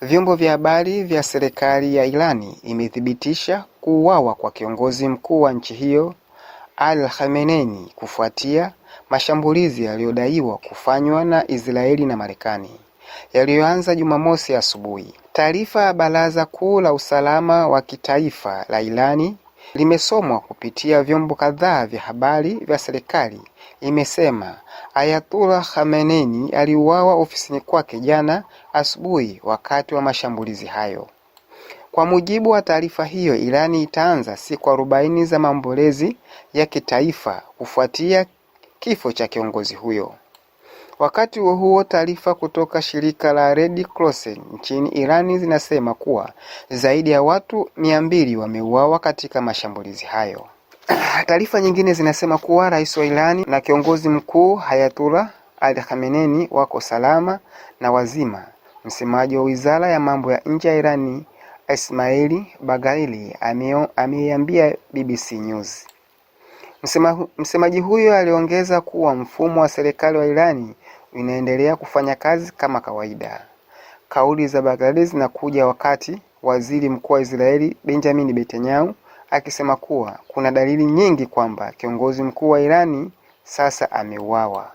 Vyombo vya habari vya serikali ya Irani imethibitisha kuuawa kwa kiongozi mkuu wa nchi hiyo Ali Khamenei kufuatia mashambulizi yaliyodaiwa kufanywa na Israeli na Marekani yaliyoanza Jumamosi asubuhi. Taarifa ya Baraza Kuu la Usalama wa Kitaifa la Irani limesomwa kupitia vyombo kadhaa vya habari vya serikali imesema Ayatollah Khamenei aliuawa ofisini kwake jana asubuhi wakati wa mashambulizi hayo. Kwa mujibu wa taarifa hiyo, Irani itaanza siku 40 za maombolezi ya kitaifa kufuatia kifo cha kiongozi huyo. Wakati huo taarifa kutoka shirika la Red Cross nchini Irani zinasema kuwa zaidi ya watu 200 wameuawa katika mashambulizi hayo. Taarifa nyingine zinasema kuwa rais wa Irani na kiongozi mkuu Ayatollah Ali Khamenei wako salama na wazima. Msemaji wa Wizara ya Mambo ya Nje ya Irani Ismail Baghaei ameiambia BBC News. Msemaji huyo aliongeza kuwa mfumo wa serikali wa Irani unaendelea kufanya kazi kama kawaida. Kauli za Baghaei zinakuja wakati Waziri Mkuu wa Israeli Benjamin Netanyahu akisema kuwa kuna dalili nyingi kwamba kiongozi mkuu wa Irani sasa ameuawa.